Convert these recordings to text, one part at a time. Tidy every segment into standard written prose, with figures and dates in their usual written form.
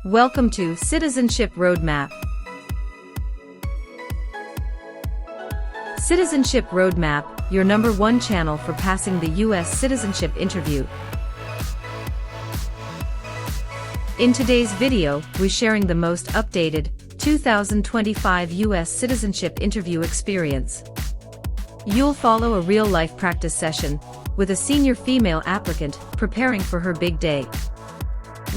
Welcome to Citizenship Roadmap. Citizenship Roadmap, your #1 channel for passing the U.S. citizenship interview. In today's video, we're sharing the most updated 2025 U.S. citizenship interview experience. You'll follow a real-life practice session with a senior female applicant preparing for her big day.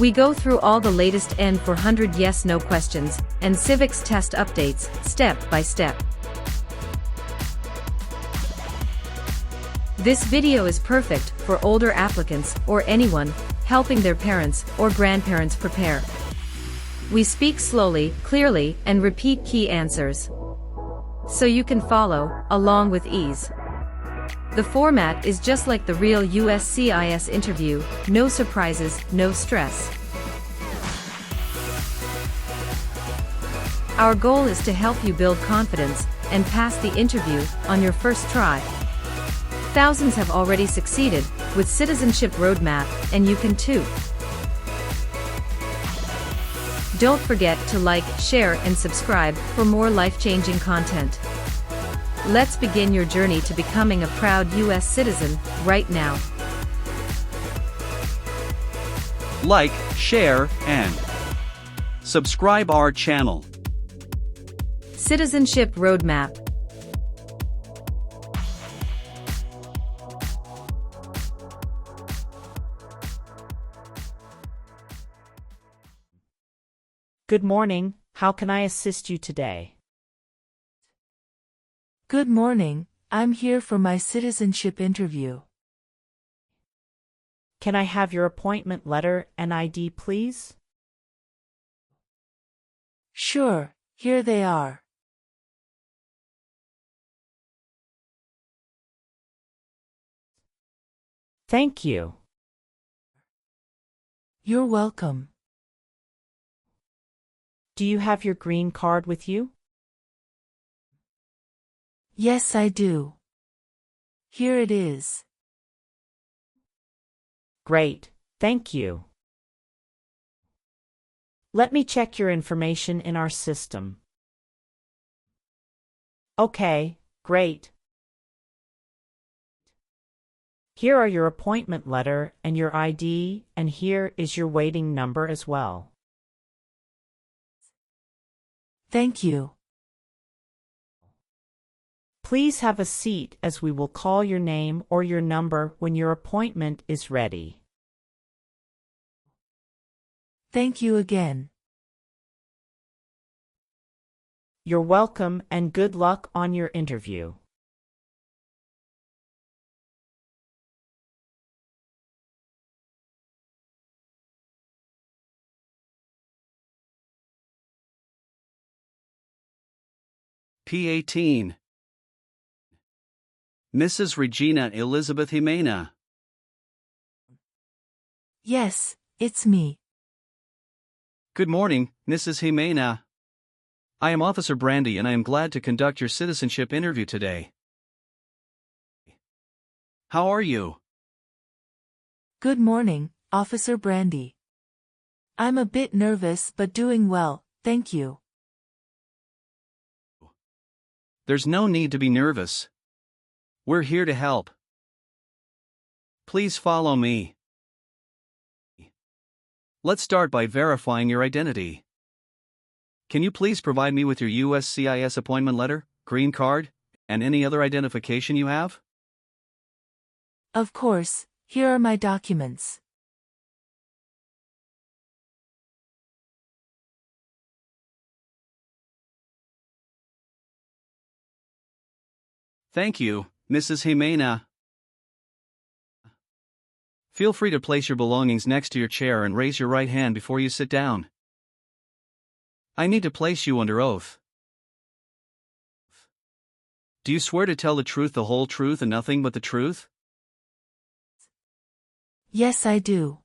We go through all the latest N-400 yes/no questions and Civics test updates, step by step. This video is perfect for older applicants or anyone helping their parents or grandparents prepare. We speak slowly, clearly, and repeat key answers, so you can follow along with ease. The format is just like the real uscis interview, no surprises, no stress. Our goal is to help you build confidence and pass the interview on your first try. Thousands have already succeeded with Citizenship Roadmap, and you can too. Don't forget to like, share, and subscribe for more life-changing content. Let's begin your journey to becoming a proud U.S. citizen right now. Like, share, and subscribe our channel. Citizenship Roadmap. Good morning, how can I assist you today? Good morning, I'm here for my citizenship interview. Can I have your appointment letter and ID, please? Sure, here they are. Thank you. You're welcome. Do you have your green card with you? Yes, I do. Here it is. Great, thank you. Let me check your information in our system. Okay, great. Here are your appointment letter and your ID, and here is your waiting number as well. Thank you. Please have a seat as we will call your name or your number when your appointment is ready. Thank you again. You're welcome and good luck on your interview. P18. Mrs. Regina Elizabeth Jimena. Yes, it's me. Good morning, Mrs. Jimena. I am Officer Brandy and I am glad to conduct your citizenship interview today. How are you? Good morning, Officer Brandy. I'm a bit nervous but doing well, thank you. There's no need to be nervous. We're here to help. Please follow me. Let's start by verifying your identity. Can you please provide me with your uscis appointment letter, green card, and any other identification you have? Of course, here are my documents. Thank you, Mrs. Jimena. Feel free to place your belongings next to your chair and raise your right hand before you sit down. I need to place you under oath. Do you swear to tell the truth, the whole truth, and nothing but the truth? Yes, I do.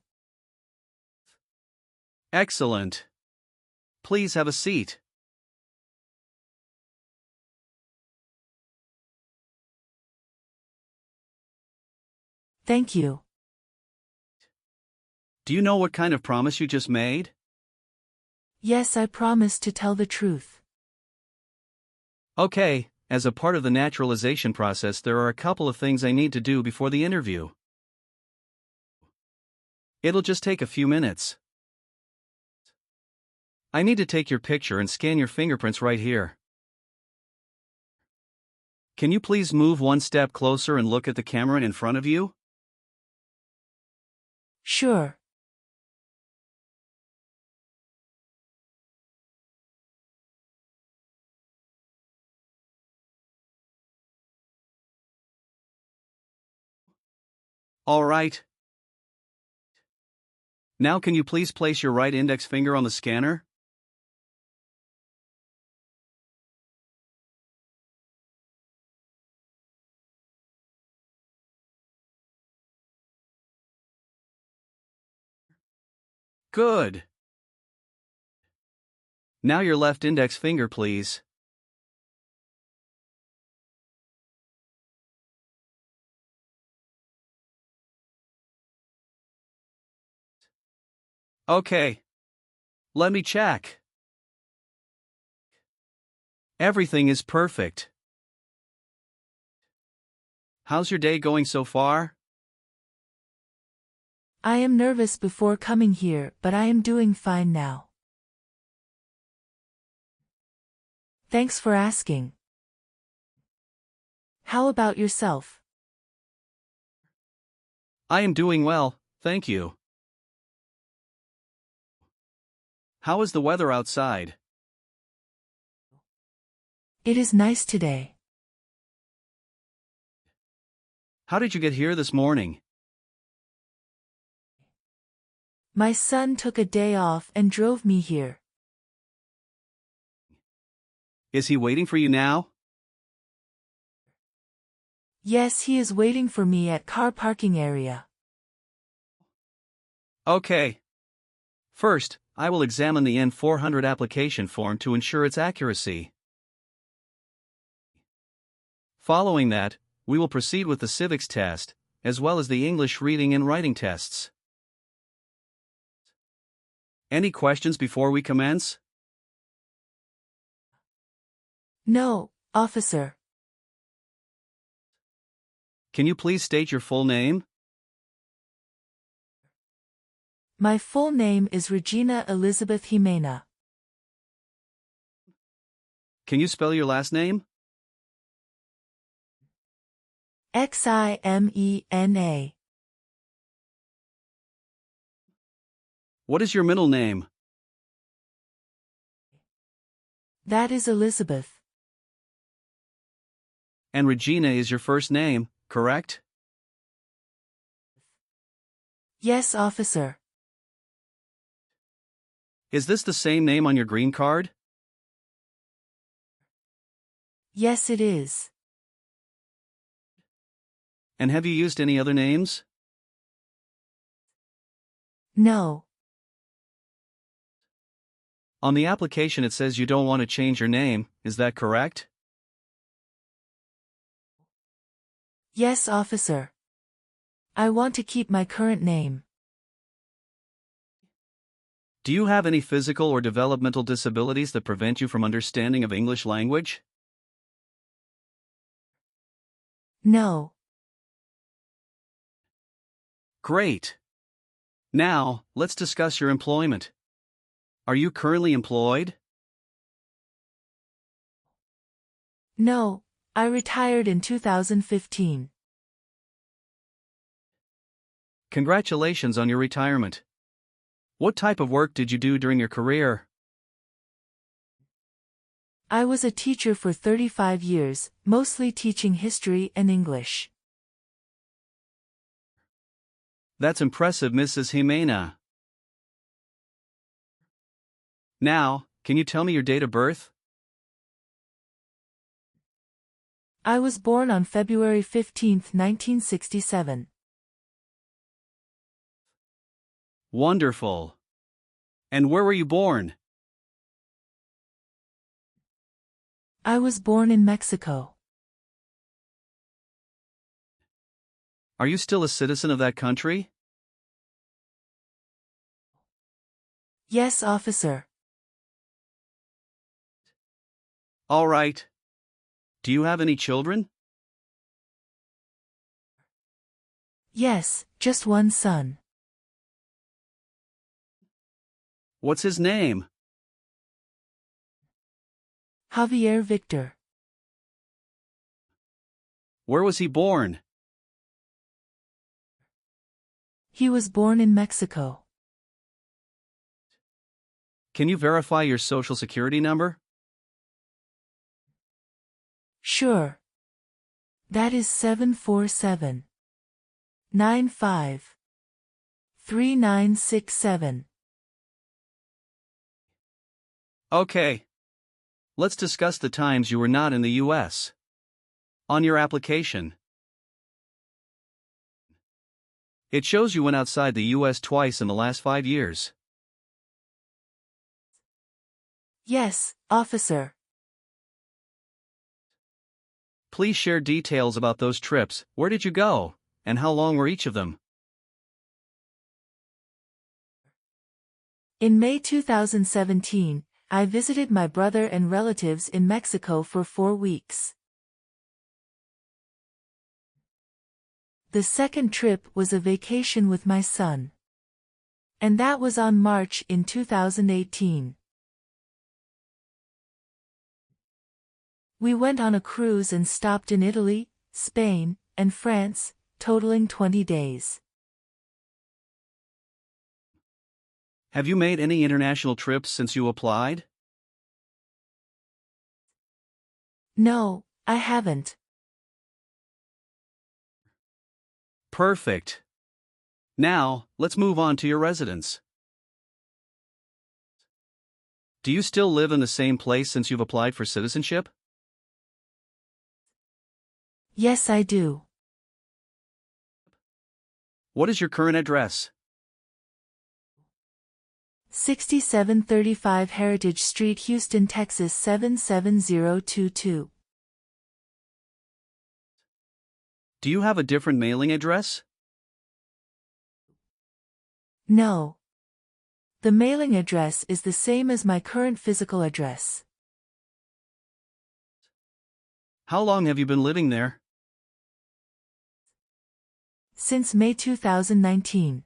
Excellent. Please have a seat. Thank you. Do you know what kind of promise you just made? Yes, I promise to tell the truth. Okay, as a part of the naturalization process, there are a couple of things I need to do before the interview. It'll just take a few minutes. I need to take your picture and scan your fingerprints right here. Can you please move one step closer and look at the camera in front of you? Sure. All right. Now can you please place your right index finger on the scanner? Good. Now your left index finger, please. Okay. Let me check. Everything is perfect. How's your day going so far? I am nervous before coming here, but I am doing fine now. Thanks for asking. How about yourself? I am doing well, thank you. How is the weather outside? It is nice today. How did you get here this morning? My son took a day off and drove me here. Is he waiting for you now? Yes, he is waiting for me at car parking area. Okay. First, I will examine the N-400 application form to ensure its accuracy. Following that, we will proceed with the Civics test, as well as the English reading and writing tests. Any questions before we commence? No, officer. Can you please state your full name? My full name is Regina Elizabeth Jimena. Can you spell your last name? Ximena. What is your middle name? That is Elizabeth. And Regina is your first name, correct? Yes, officer. Is this the same name on your green card? Yes, it is. And have you used any other names? No. On the application it says you don't want to change your name, is that correct? Yes, officer. I want to keep my current name. Do you have any physical or developmental disabilities that prevent you from understanding of English language? No. Great. Now, let's discuss your employment. Are you currently employed? No, I retired in 2015. Congratulations on your retirement. What type of work did you do during your career? I was a teacher for 35 years, mostly teaching history and English. That's impressive, Mrs. Jimena. Now, can you tell me your date of birth? I was born on February 15, 1967. Wonderful. And where were you born? I was born in Mexico. Are you still a citizen of that country? Yes, officer. All right. Do you have any children? Yes, just one son. What's his name? Javier Victor. Where was he born? He was born in Mexico. Can you verify your social security number? Sure. That is 747-95-3967. Okay. Let's discuss the times you were not in the U.S. On your application, it shows you went outside the U.S. twice in the last 5 years. Yes, officer. Please share details about those trips. Where did you go, and how long were each of them? In May 2017, I visited my brother and relatives in Mexico for 4 weeks. The second trip was a vacation with my son. And that was on March in 2018. We went on a cruise and stopped in Italy, Spain, and France, totaling 20 days. Have you made any international trips since you applied? No, I haven't. Perfect. Now, let's move on to your residence. Do you still live in the same place since you've applied for citizenship? Yes, I do. What is your current address? 6735 Heritage Street, Houston, Texas 77022. Do you have a different mailing address? No. The mailing address is the same as my current physical address. How long have you been living there? Since May 2019.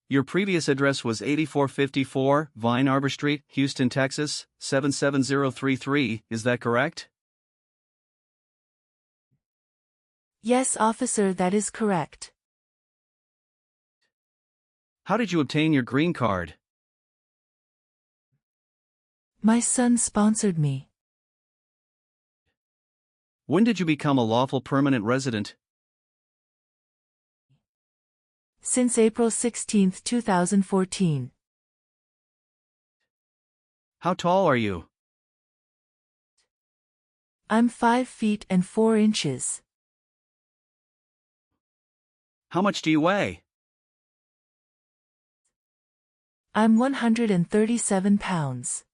Your previous address was 8454 Vine Arbor Street, Houston, Texas, 77033, is that correct? Yes, officer, that is correct. How did you obtain your green card? My son sponsored me. When did you become a lawful permanent resident? Since April 16, 2014. How tall are you? I'm 5 feet and 4 inches. How much do you weigh? I'm 137 pounds.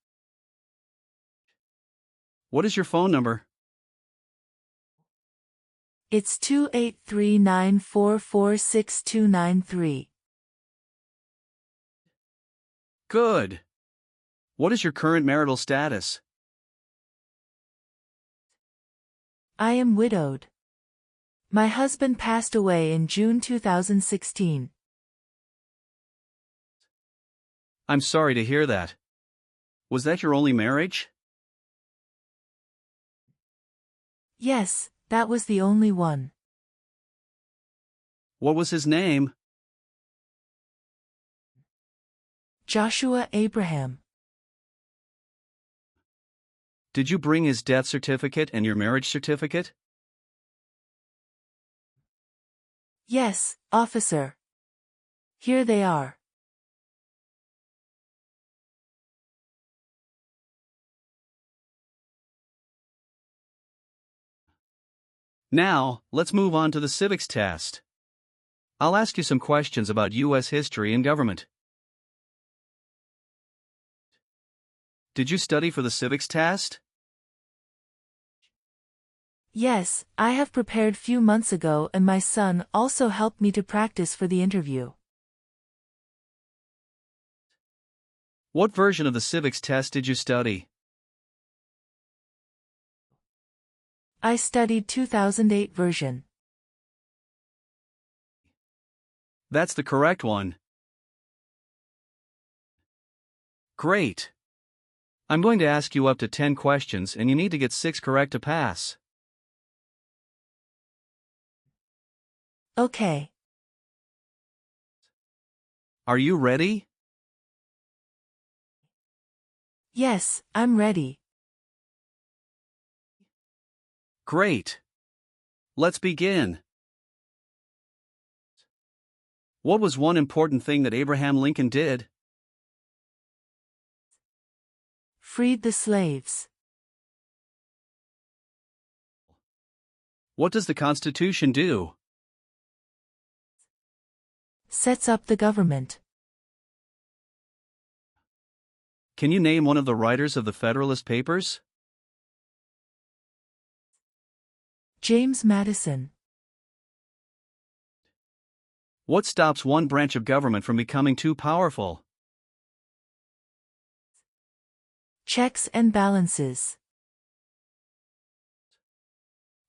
What is your phone number? It's 283-944-6293. Good. What is your current marital status? I am widowed. My husband passed away in June 2016. I'm sorry to hear that. Was that your only marriage? Yes, that was the only one. What was his name? Joshua Abraham. Did you bring his death certificate and your marriage certificate? Yes, officer. Here they are. Now, let's move on to the civics test. I'll ask you some questions about U.S. history and government. Did you study for the civics test? Yes, I have prepared few months ago and my son also helped me to practice for the interview. What version of the civics test did you study? I studied 2008 version. That's the correct one. Great. I'm going to ask you up to 10 questions and you need to get 6 correct to pass. Okay. Are you ready? Yes, I'm ready. Great. Let's begin. What was one important thing that Abraham Lincoln did? Freed the slaves. What does the Constitution do? Sets up the government. Can you name one of the writers of the Federalist Papers? James Madison. What stops one branch of government from becoming too powerful? Checks and balances.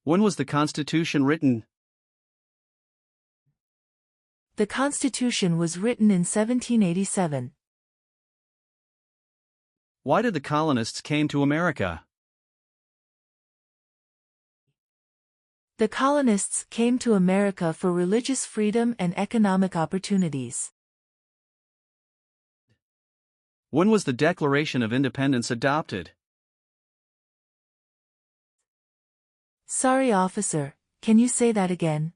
When was the Constitution written? The Constitution was written in 1787. Why did the colonists came to America? The colonists came to America for religious freedom and economic opportunities. When was the Declaration of Independence adopted? Sorry, officer, can you say that again?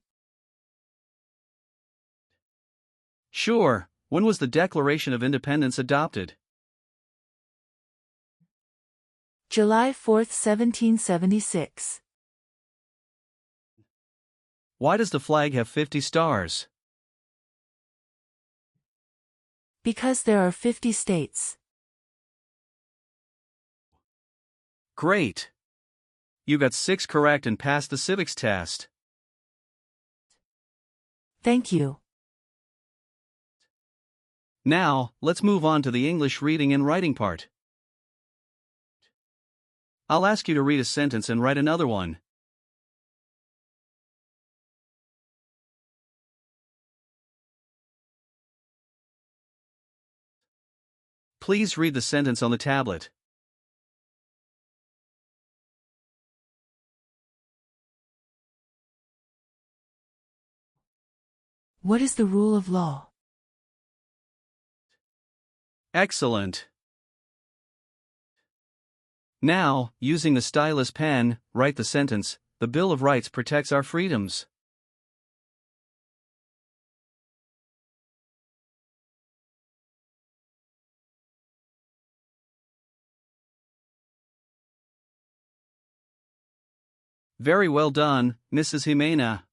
Sure. When was the Declaration of Independence adopted? July 4, 1776. Why does the flag have 50 stars? Because there are 50 states. Great. You got 6 correct and passed the civics test. Thank you. Now, let's move on to the English reading and writing part. I'll ask you to read a sentence and write another one. Please read the sentence on the tablet. What is the rule of law? Excellent. Now, using the stylus pen, write the sentence, "The Bill of Rights protects our freedoms." Very well done, Mrs. Jimena.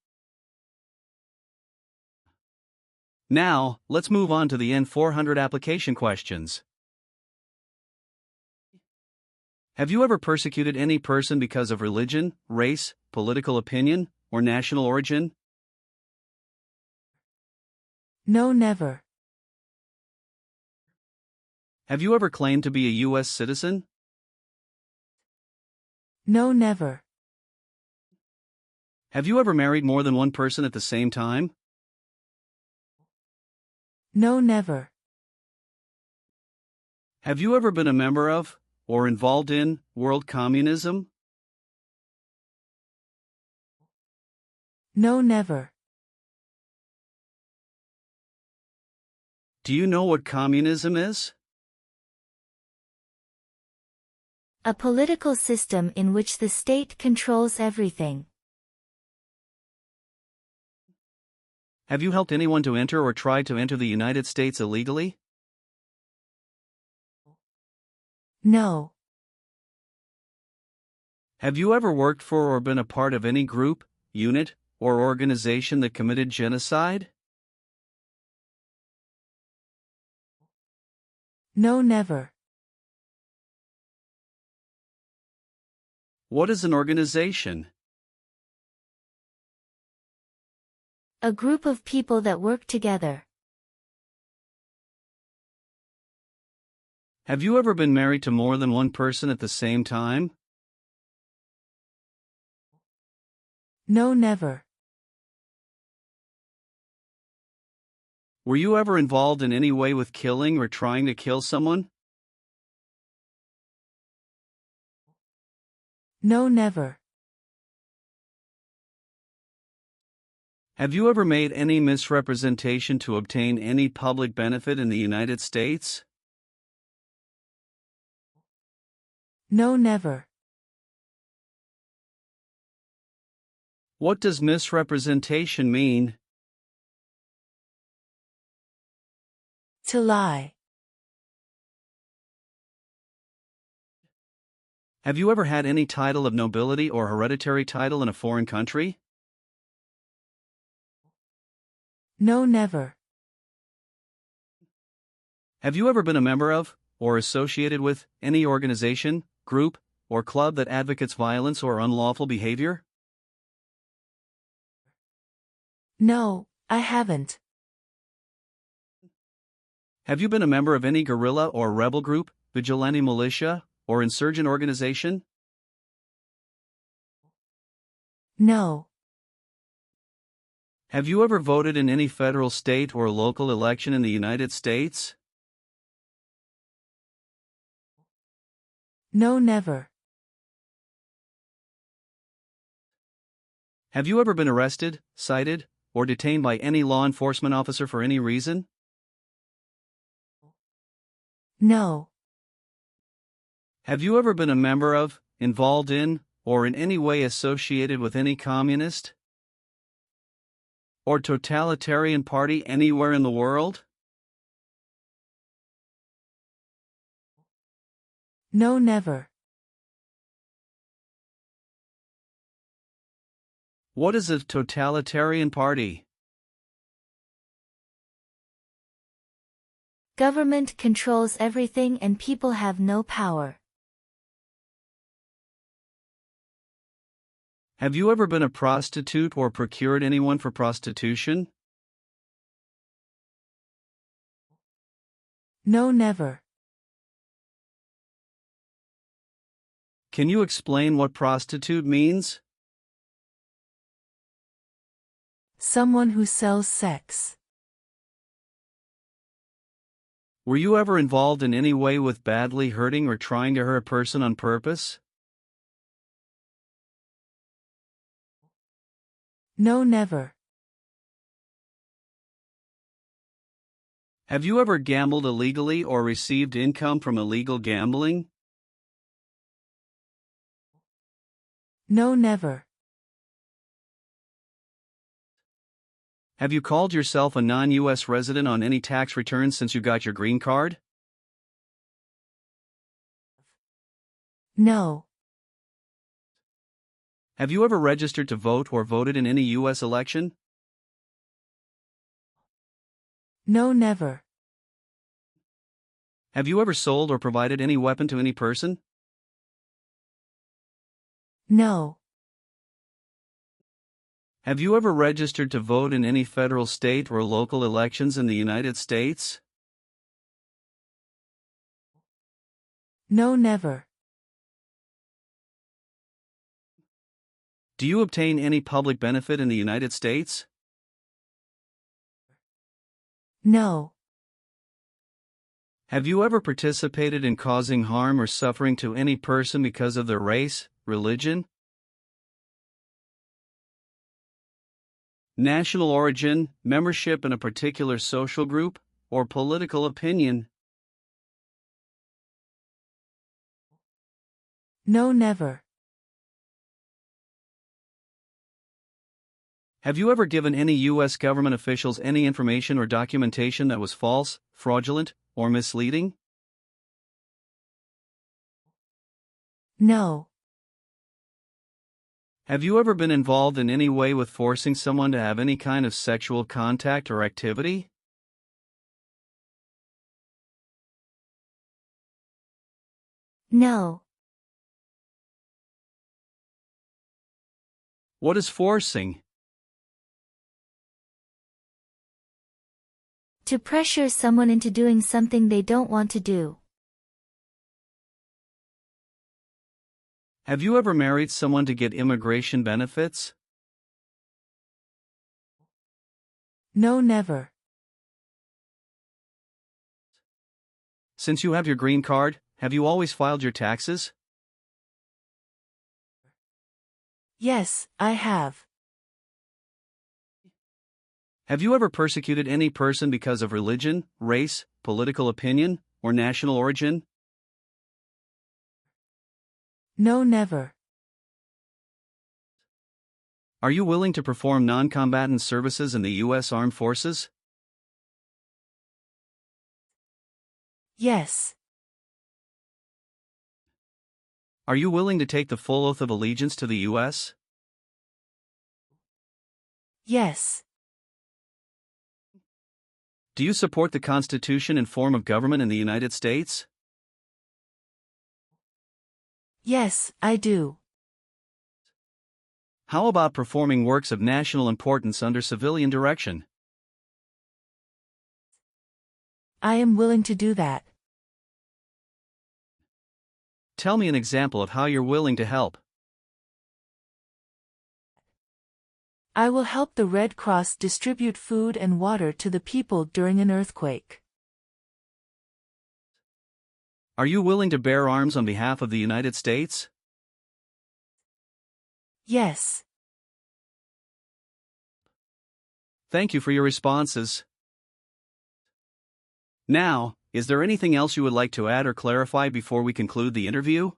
Now, let's move on to the N-400 application questions. Have you ever persecuted any person because of religion, race, political opinion, or national origin? No, never. Have you ever claimed to be a U.S. citizen? No, never. Have you ever married more than one person at the same time? No, never. Have you ever been a member of, or involved in, world communism? No, never. Do you know what communism is? A political system in which the state controls everything. Have you helped anyone to enter or tried to enter the United States illegally? No. Have you ever worked for or been a part of any group, unit, or organization that committed genocide? No, never. What is an organization? A group of people that work together. Have you ever been married to more than one person at the same time? No, never. Were you ever involved in any way with killing or trying to kill someone? No, never. Have you ever made any misrepresentation to obtain any public benefit in the United States? No, never. What does misrepresentation mean? To lie. Have you ever had any title of nobility or hereditary title in a foreign country? No, never. Have you ever been a member of, or associated with, any organization, group, or club that advocates violence or unlawful behavior? No, I haven't. Have you been a member of any guerrilla or rebel group, vigilante militia, or insurgent organization? No. Have you ever voted in any federal, state, or local election in the United States? No, never. Have you ever been arrested, cited, or detained by any law enforcement officer for any reason? No. Have you ever been a member of, involved in, or in any way associated with any communist or totalitarian party anywhere in the world? No, never. What is a totalitarian party? Government controls everything and people have no power. Have you ever been a prostitute or procured anyone for prostitution? No, never. Can you explain what prostitute means? Someone who sells sex. Were you ever involved in any way with badly hurting or trying to hurt a person on purpose? No, never. Have you ever gambled illegally or received income from illegal gambling? No, never. Have you called yourself a non-U.S. resident on any tax returns since you got your green card? No. Have you ever registered to vote or voted in any U.S. election? No, never. Have you ever sold or provided any weapon to any person? No. Have you ever registered to vote in any federal, state, or local elections in the United States? No, never. Do you obtain any public benefit in the United States? No. Have you ever participated in causing harm or suffering to any person because of their race, religion, national origin, membership in a particular social group, or political opinion? No, never. Have you ever given any U.S. government officials any information or documentation that was false, fraudulent, or misleading? No. Have you ever been involved in any way with forcing someone to have any kind of sexual contact or activity? No. What is forcing? To pressure someone into doing something they don't want to do. Have you ever married someone to get immigration benefits? No, never. Since you have your green card, have you always filed your taxes? Yes, I have. Have you ever persecuted any person because of religion, race, political opinion, or national origin? No, never. Are you willing to perform non-combatant services in the U.S. Armed Forces? Yes. Are you willing to take the full oath of allegiance to the U.S.? Yes. Do you support the Constitution and form of government in the United States? Yes, I do. How about performing works of national importance under civilian direction? I am willing to do that. Tell me an example of how you're willing to help. I will help the Red Cross distribute food and water to the people during an earthquake. Are you willing to bear arms on behalf of the United States? Yes. Thank you for your responses. Now, is there anything else you would like to add or clarify before we conclude the interview?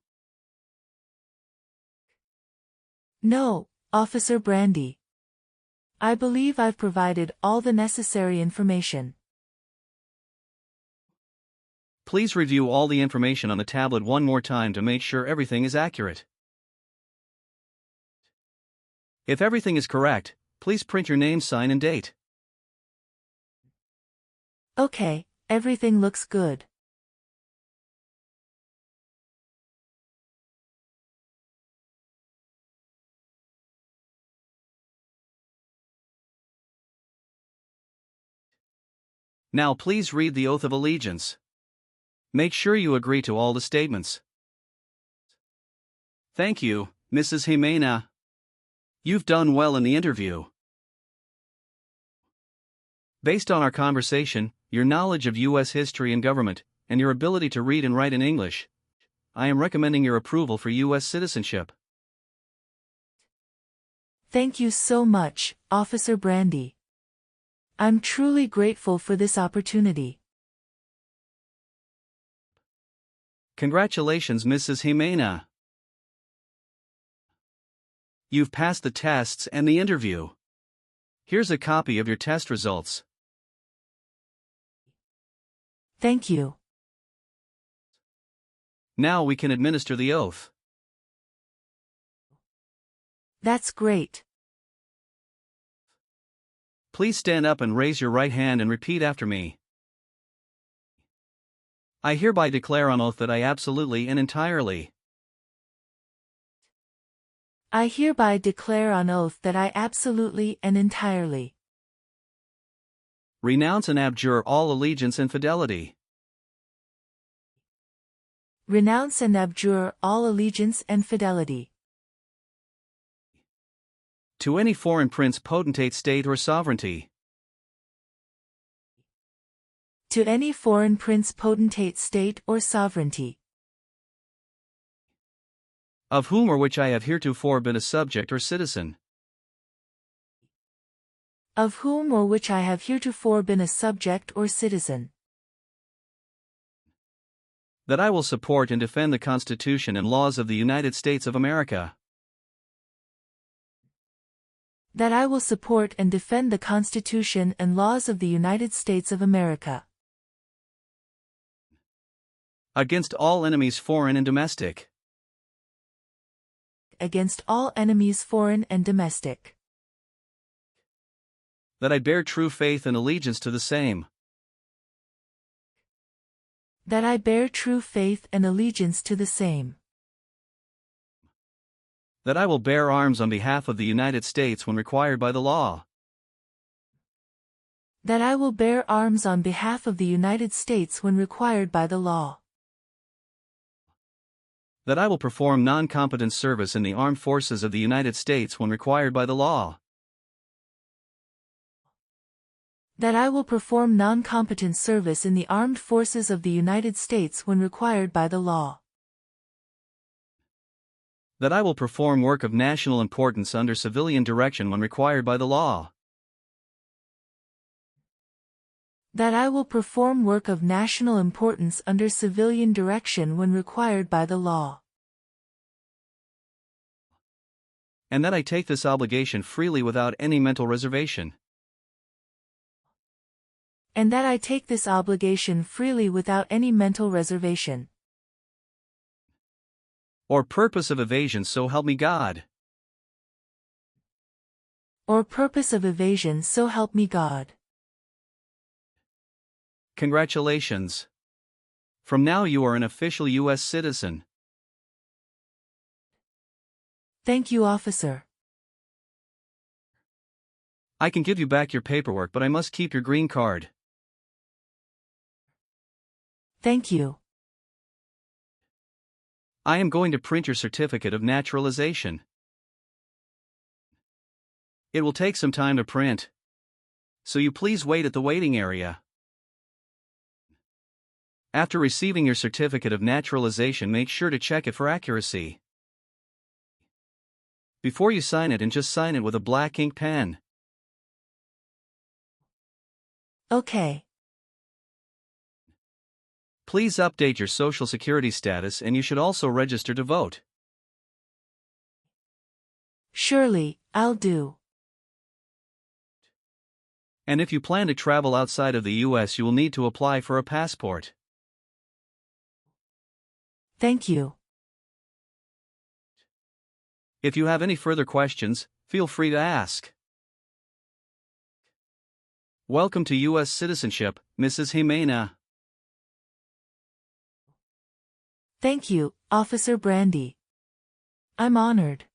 No, Officer Brandy. I believe I've provided all the necessary information. Please review all the information on the tablet one more time to make sure everything is accurate. If everything is correct, please print your name, sign, and date. Okay, everything looks good. Now please read the oath of allegiance. Make sure you agree to all the statements. Thank you, Mrs. Jimena. You've done well in the interview. Based on our conversation, your knowledge of U.S. history and government, and your ability to read and write in English, I am recommending your approval for U.S. citizenship. Thank you so much, Officer Brandy. I'm truly grateful for this opportunity. Congratulations, Mrs. Jimena. You've passed the tests and the interview. Here's a copy of your test results. Thank you. Now we can administer the oath. That's great. Please stand up and raise your right hand and repeat after me. I hereby declare on oath that I absolutely and entirely I hereby declare on oath that I absolutely and entirely renounce and abjure all allegiance and fidelity renounce and abjure all allegiance and fidelity to any foreign prince, potentate, state, or sovereignty, to any foreign prince, potentate, state, or sovereignty, of whom or which I have heretofore been a subject or citizen, of whom or which I have heretofore been a subject or citizen, that I will support and defend the Constitution and laws of the United States of America, that I will support and defend the Constitution and laws of the United States of America against all enemies, foreign and domestic, against all enemies, foreign and domestic, that I bear true faith and allegiance to the same, that I bear true faith and allegiance to the same, that I will bear arms on behalf of the United States when required by the law, that I will bear arms on behalf of the United States when required by the law, That I will perform non-combatant service in the armed forces of the United States when required by the law. That I will perform non-combatant service in the armed forces of the United States when required by the law. That I will perform work of national importance under civilian direction when required by the law. That I will perform work of national importance under civilian direction when required by the law. And that I take this obligation freely without any mental reservation. And that I take this obligation freely without any mental reservation. Or purpose of evasion, so help me God. Or purpose of evasion, so help me God. Congratulations. From now you are an official U.S. citizen. Thank you, officer. I can give you back your paperwork, but I must keep your green card. Thank you. I am going to print your certificate of naturalization. It will take some time to print, so you please wait at the waiting area. After receiving your certificate of naturalization, make sure to check it for accuracy. Before you sign it, and just sign it with a black ink pen. Okay. Please update your Social Security status, and you should also register to vote. Surely, I'll do. And if you plan to travel outside of the U.S., you will need to apply for a passport. Thank you. If you have any further questions, feel free to ask. Welcome to U.S. citizenship, Mrs. Jimena. Thank you, Officer Brandy. I'm honored.